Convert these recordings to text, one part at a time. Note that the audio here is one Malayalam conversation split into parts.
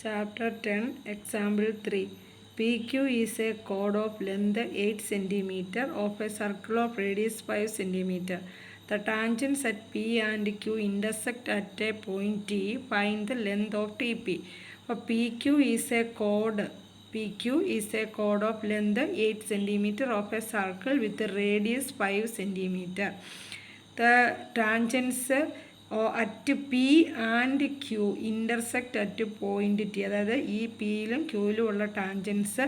Chapter 10, Example 3. PQ is a chord of length 8 cm of a circle of radius 5 cm. The tangents at P and Q intersect at a point T. Find the length of TP. PQ is a chord of length 8 cm of a circle with a radius 5 cm. The tangents at P and Q intersect at point T. അതായത് ഈ പിയിലും ക്യൂയിലും ഉള്ള ടാൻജൻസ്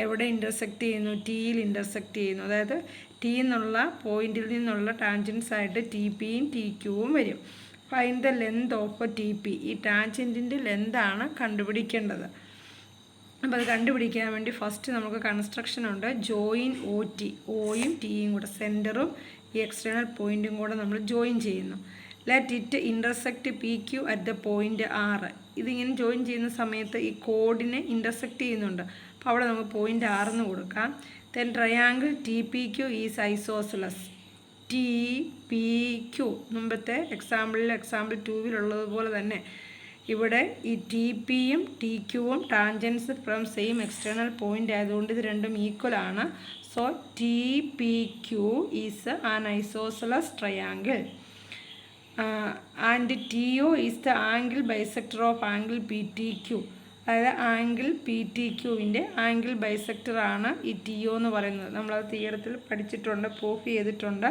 എവിടെ ഇൻ്റർസെക്റ്റ് ചെയ്യുന്നു? ടിയിൽ ഇൻ്റർസെക്റ്റ് ചെയ്യുന്നു. അതായത് ടി എന്നുള്ള പോയിന്റിൽ നിന്നുള്ള ടാൻജൻസ് ആയിട്ട് ടി പിയും ടി ക്യൂവും വരും. Find the length of T P. ഈ ടാൻജൻറ്റിൻ്റെ ലെന്താണ് കണ്ടുപിടിക്കേണ്ടത്. അപ്പോൾ അത് കണ്ടുപിടിക്കാൻ വേണ്ടി ഫസ്റ്റ് നമുക്ക് കൺസ്ട്രക്ഷൻ ഉണ്ട്. ജോയിൻ ഒ ടി, ഒയും ടിയും കൂടെ, സെൻറ്ററും ഈ എക്സ്റ്റേണൽ പോയിൻറ്റും കൂടെ നമ്മൾ ജോയിൻ ചെയ്യുന്നു. Let it intersect P Q at the point ആറ്. ഇതിങ്ങനെ ജോയിൻ ചെയ്യുന്ന സമയത്ത് ഈ കോഡിനെ ഇൻ്റർസെക്റ്റ് ചെയ്യുന്നുണ്ട്. അപ്പോൾ അവിടെ നമുക്ക് പോയിൻറ്റ് ആറെന്ന് കൊടുക്കാം. Then triangle T P Q is isosceles. T P Q മുമ്പത്തെ എക്സാമ്പിൾ 2-ലുള്ളതുപോലെ തന്നെ ഇവിടെ ഈ ടി പിയും ടി ക്യുവും tangents from same external point ആയതുകൊണ്ട് ഇത് രണ്ടും ഈക്വൽ ആണ്. So T P Q is an isosceles triangle. And T O is the angle bisector of angle P T Q. അതായത് ആംഗിൾ പി ടി ക്യുവിൻ്റെ ആംഗിൾ ബൈസെക്ടറാണ് ഈ ടി ഒ എന്ന് പറയുന്നത്. നമ്മളത് തിയറത്തിൽ പഠിച്ചിട്ടുണ്ട്, പ്രൂഫ് ചെയ്തിട്ടുണ്ട്.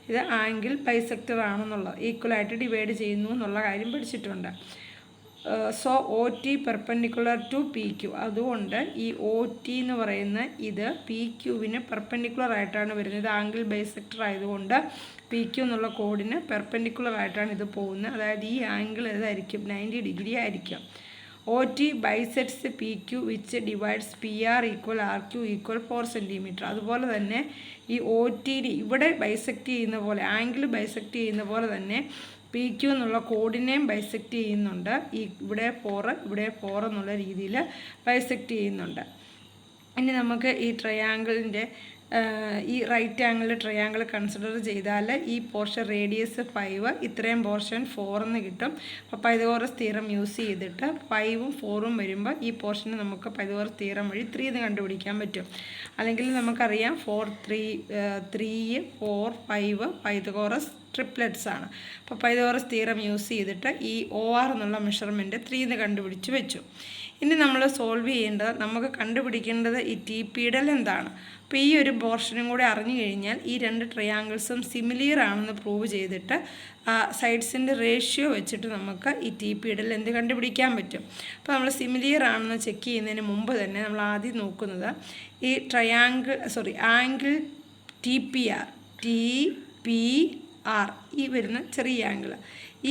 ഇത് ആംഗിൾ ബൈസെക്ടർ ആണെന്നുള്ളത്, ഈക്വലായിട്ട് ഡിവൈഡ് ചെയ്യുന്നു എന്നുള്ള കാര്യം പഠിച്ചിട്ടുണ്ട്. So O T perpendicular to P Q. അതുകൊണ്ട് ഈ ഒ ടി എന്ന് പറയുന്ന ഇത് പി ക്യുവിന് പെർപെൻഡിക്കുലർ ആയിട്ടാണ് വരുന്നത്. ഇത് ആംഗിൾ ബൈസെക്ടർ ആയതുകൊണ്ട് പി ക്യു എന്നുള്ള കോഡിന് പെർപെൻഡിക്കുലർ ആയിട്ടാണ് ഇത് പോകുന്നത്. അതായത് ഈ ആംഗിൾ ഏതായിരിക്കും? 90 ഡിഗ്രി ആയിരിക്കും. O T bisects P Q which divides P R equal R Q equal 4 cm. അതുപോലെ തന്നെ ഈ ഒ ടി ഇവിടെ ബൈസെക്റ്റ് ചെയ്യുന്ന പോലെ, ആംഗിൾ ബൈസെക്റ്റ് ചെയ്യുന്ന പോലെ തന്നെ പി ക്യു എന്നുള്ള കോഡിനെയും ബൈസെക്റ്റ് ചെയ്യുന്നുണ്ട്. ഈ ഇവിടെ 4 എന്നുള്ള രീതിയിൽ ബൈസെക്റ്റ് ചെയ്യുന്നുണ്ട്. ഇനി നമുക്ക് ഈ ട്രയാങ്കിളിൻ്റെ ഈ റൈറ്റ് ആംഗിൾ ട്രയാങ്കിൾ കൺസിഡർ ചെയ്താൽ ഈ പോർഷൻ റേഡിയസ് 5, ഇത്രയും പോർഷൻ 4 എന്ന് കിട്ടും. അപ്പോൾ പൈതഗോറസ് തിയറം യൂസ് ചെയ്തിട്ട് 5ഉം 4ഉം വരുമ്പോൾ ഈ പോർഷന് നമുക്ക് പൈതഗോറസ് തിയറം വഴി 3 എന്ന് കണ്ടുപിടിക്കാൻ പറ്റും. അല്ലെങ്കിൽ നമുക്കറിയാം 3, 4, 5 പൈതഗോറസ് ട്രിപ്ലെറ്റ്സ് ആണ്. അപ്പോൾ പൈതഗോറസ് തിയറം യൂസ് ചെയ്തിട്ട് ഈ ഒ ആർ എന്നുള്ള മെഷർമെൻറ്റ് 3 എന്ന് കണ്ടുപിടിച്ച് വെച്ചു. ഇനി നമ്മൾ സോൾവ് ചെയ്യേണ്ടത്, നമുക്ക് കണ്ടുപിടിക്കേണ്ടത് ഈ ടി പിയുടെ ലെന്താണ്. അപ്പോൾ ഈ ഒരു പോർഷനും കൂടെ അറിഞ്ഞു കഴിഞ്ഞാൽ ഈ രണ്ട് ട്രയാങ്കിൾസും സിമിലിയർ ആണെന്ന് പ്രൂവ് ചെയ്തിട്ട് സൈഡ്സിൻ്റെ റേഷ്യോ വെച്ചിട്ട് നമുക്ക് ഈ ടി പിയുടെ ലെന്ത് കണ്ടുപിടിക്കാൻ പറ്റും. അപ്പോൾ നമ്മൾ സിമിലിയർ ആണെന്ന് ചെക്ക് ചെയ്യുന്നതിന് മുമ്പ് തന്നെ നമ്മൾ ആദ്യം നോക്കുന്നത് ഈ ആംഗിൾ ടി പി ആർ, ഈ വരുന്ന ചെറിയ ആംഗിൾ,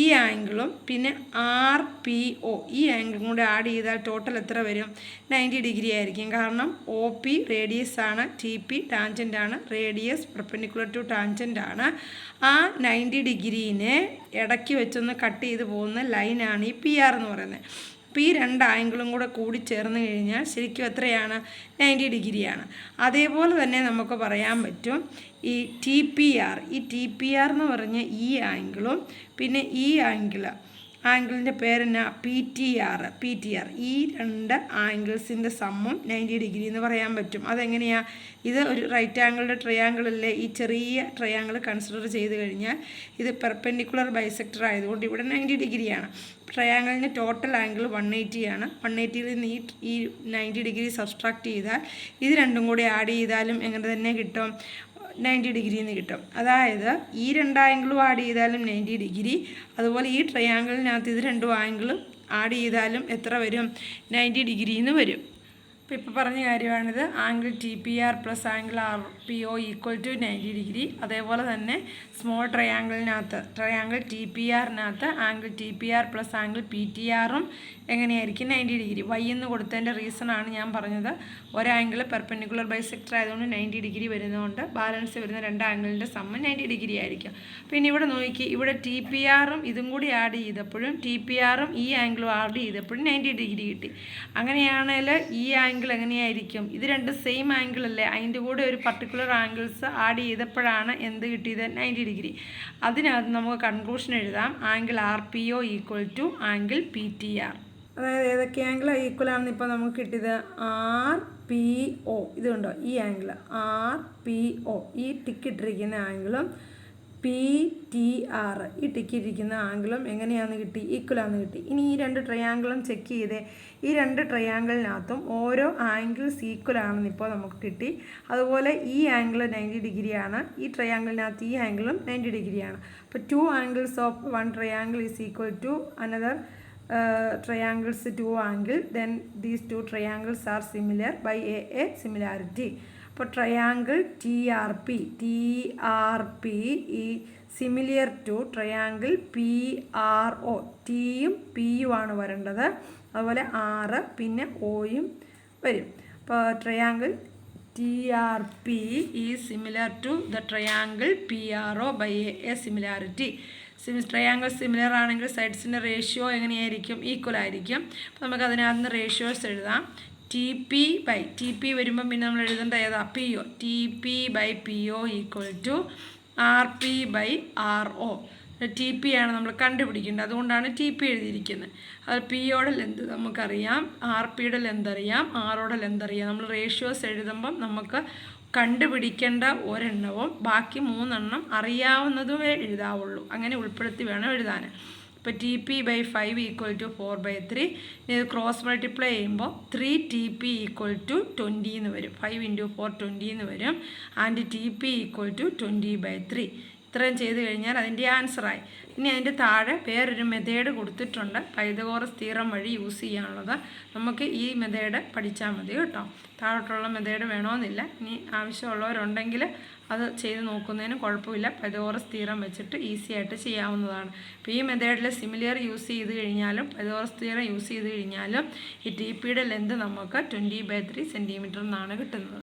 ഈ ആംഗിളും പിന്നെ ആർ പി ഒ, ഈ ആംഗിളും കൂടെ ആഡ് ചെയ്താൽ ടോട്ടൽ എത്ര വരും? 90 ഡിഗ്രി ആയിരിക്കും. കാരണം ഒ പി റേഡിയസ് ആണ്, ടി പി ടാൻജൻ്റ് ആണ്, റേഡിയസ് പെർപെൻഡിക്കുലർ ടു ടാൻജൻ്റ് ആണ്. ആ 90 ഡിഗ്രീനെ ഇടയ്ക്ക് വെച്ചൊന്ന് കട്ട് ചെയ്ത് പോകുന്ന ലൈനാണ് ഈ പി ആർ എന്ന് പറയുന്നത്. അപ്പോൾ ഈ രണ്ട് ആംഗിളും കൂടെ കൂടി ചേർന്ന് കഴിഞ്ഞാൽ ശരിക്കും എത്രയാണ്? 90 ഡിഗ്രിയാണ്. അതേപോലെ തന്നെ നമുക്ക് പറയാൻ പറ്റും ഈ ടി പി ആർ എന്ന് പറഞ്ഞ ഈ ആംഗിളും പിന്നെ ഈ ആംഗിളിൻ്റെ പേരെന്നാ? P T R. ഈ രണ്ട് ആംഗിൾസിൻ്റെ സമ്മും 90 ഡിഗ്രി എന്ന് പറയാൻ പറ്റും. അതെങ്ങനെയാണ്? ഇത് ഒരു റൈറ്റ് ആംഗിളുടെ ട്രയാങ്കിളല്ലേ. ഈ ചെറിയ ട്രയാങ്കിൾ കൺസിഡർ ചെയ്ത് കഴിഞ്ഞാൽ ഇത് പെർപെൻഡിക്കുലർ ബൈസെക്ടർ ആയതുകൊണ്ട് ഇവിടെ 90 ഡിഗ്രിയാണ്. ട്രയാങ്കിളിൻ്റെ ടോട്ടൽ ആംഗിൾ 180 ആണ്. 180ൽ നിന്ന് ഈ 90 ഡിഗ്രി സബ്സ്ട്രാക്ട് ചെയ്താൽ ഇത് രണ്ടും കൂടി ആഡ് ചെയ്താലും എങ്ങനെ തന്നെ കിട്ടും? 90 ഡിഗ്രി എന്ന് കിട്ടും. അതായത് ഈ രണ്ട് ആംഗിളും ആഡ് ചെയ്താലും 90 ഡിഗ്രി, അതുപോലെ ഈ ട്രയാങ്കിളിനകത്ത് ഇത് രണ്ടും ആംഗിളും ആഡ് ചെയ്താലും എത്ര വരും? 90 ഡിഗ്രി എന്ന് വരും. അപ്പോൾ ഇപ്പോൾ പറഞ്ഞ കാര്യമാണിത്. Angle T P R plus angle R P O equal to 90 degree. അതേപോലെ തന്നെ സ്മോൾ ട്രയാങ്കിൾ ടി പി ആറിനകത്ത് angle T P R plus angle P T ആറും എങ്ങനെയായിരിക്കും? 90 ഡിഗ്രി. വൈ എന്ന് കൊടുത്തതിൻ്റെ റീസണാണ് ഞാൻ പറഞ്ഞത്. ഒരാംഗിൾ പെർപെൻഡിക്കുലർ ബൈസെക്ടർ ആയതുകൊണ്ട് 90 ഡിഗ്രി വരുന്നതുകൊണ്ട് ബാലൻസ് വരുന്ന രണ്ട് ആംഗിളിൻ്റെ സമ്മ് 90 ഡിഗ്രി ആയിരിക്കും. പിന്നെ ഇവിടെ നോക്കി, ഇവിടെ ടി പി ആറും ഇതും കൂടി ആഡ് ചെയ്തപ്പോഴും ടി പി ആറും ഈ ആംഗിളും ആഡ് ചെയ്തപ്പോഴും 90 ഡിഗ്രി കിട്ടി. അങ്ങനെയാണെങ്കിൽ ഈ ആംഗിൾ എങ്ങനെയായിരിക്കും? ഇത് രണ്ട് സെയിം ആംഗിൾ അല്ലേ, അതിൻ്റെ കൂടെ ഒരു പർട്ടിക്കുലർ ആംഗിൾസ് ആഡ് ചെയ്തപ്പോഴാണ് എന്ത് കിട്ടിയത്? 90 ഡിഗ്രി. അതിനകത്ത് നമുക്ക് കൺക്ലൂഷൻ എഴുതാം. Angle R P O equal to angle P T R. അതായത് ഏതൊക്കെ ആംഗിൾ ഈക്വലാണെന്ന് ഇപ്പോൾ നമുക്ക് കിട്ടിയത് ആർ പി ഒ ഇത് കണ്ടോ ഈ ആംഗിൾ ആർ പി ഒ ഈ ടിക്ക് ഇട്ടിരിക്കുന്ന ആംഗിളും പി ടി ആർ ഈ ടിക്ക് ഇട്ടിരിക്കുന്ന ആംഗിളും എങ്ങനെയാണെന്ന് കിട്ടി ഈക്വലാണെന്ന് കിട്ടി. ഇനി ഈ രണ്ട് ട്രയാങ്കിളും ചെക്ക് ചെയ്തേ. ഈ രണ്ട് ട്രയാങ്കിളിനകത്തും ഓരോ ആംഗിൾസ് ഈക്വൽ ആണെന്ന് ഇപ്പോൾ നമുക്ക് കിട്ടി. അതുപോലെ ഈ ആംഗിൾ 90 ഡിഗ്രിയാണ്, ഈ ട്രയാങ്കിളിനകത്ത് ഈ ആംഗിളും 90 ഡിഗ്രിയാണ്. അപ്പോൾ 2 angles of one triangle is equal to another triangles 2 angle, then these 2 triangles are similar by a similarity. അപ്പോൾ triangle T R P is similar to triangle P R O ടിയും പിയും ആണ് വരേണ്ടത്. അതുപോലെ ആറ് പിന്നെ ഒയും വരും. അപ്പോൾ triangle T R P is similar to the triangle P R O by a similarity. Triangle similar ആണെങ്കിൽ സൈഡ്സിൻ്റെ റേഷ്യോ എങ്ങനെയായിരിക്കും? ഈക്വൽ ആയിരിക്കും. അപ്പോൾ നമുക്ക് അതിനകത്ത് റേഷ്യോസ് എഴുതാം. ടി പി വരുമ്പം പിന്നെ നമ്മൾ എഴുതേണ്ട ഏതാ? P O. T P by P O equal to R P by R O. T P ആണ് നമ്മൾ കണ്ടുപിടിക്കേണ്ടത്, അതുകൊണ്ടാണ് ടി പി എഴുതിയിരിക്കുന്നത്. അത് പിയോടെ ലെന്ത് നമുക്കറിയാം, ആർ പിയുടെ ലെന്ത് അറിയാം, ആറോടെ ലെന്ത് അറിയാം. നമ്മൾ റേഷ്യോസ് എഴുതുമ്പം നമുക്ക് കണ്ടുപിടിക്കേണ്ട ഒരെണ്ണവും ബാക്കി 3 എണ്ണം അറിയാവുന്നതുമേ എഴുതാവുള്ളൂ. അങ്ങനെ ഉൾപ്പെടുത്തി വേണം എഴുതാൻ. ഇപ്പോൾ T P by 5 equal to 4/3. ഇത് ക്രോസ് മൾട്ടിപ്ലൈ ചെയ്യുമ്പോൾ 3 ടി പി ഈക്വൽ ടു 20 എന്ന് വരും. 5 × 4 20 എന്ന് വരും. And T P equal to 20/3. ഇത്രയും ചെയ്ത് കഴിഞ്ഞാൽ അതിൻ്റെ ആൻസറായി. ഇനി അതിൻ്റെ താഴെ വേറൊരു മെത്തേഡ് കൊടുത്തിട്ടുണ്ട്, പൈതഗോറസ് തിയറം വഴി യൂസ് ചെയ്യാനുള്ളത്. നമുക്ക് ഈ മെത്തേഡ് പഠിച്ചാൽ മതി കേട്ടോ. താഴോട്ടുള്ള മെത്തേഡ് വേണമെന്നില്ല. ഇനി ആവശ്യമുള്ളവരുണ്ടെങ്കിൽ അത് ചെയ്ത് നോക്കുന്നതിന് കുഴപ്പമില്ല. പൈതഗോറസ് തിയറം വെച്ചിട്ട് ഈസി ആയിട്ട് ചെയ്യാവുന്നതാണ്. അപ്പോൾ ഈ മെത്തേഡിൽ സിമിലിയർ യൂസ് ചെയ്ത് കഴിഞ്ഞാലും പൈതഗോറസ് തിയറം യൂസ് ചെയ്ത് കഴിഞ്ഞാലും ഈ ടി പിയുടെ ലെന്ത് നമുക്ക് 20/3 സെൻറ്റിമീറ്റർ എന്നാണ് കിട്ടുന്നത്.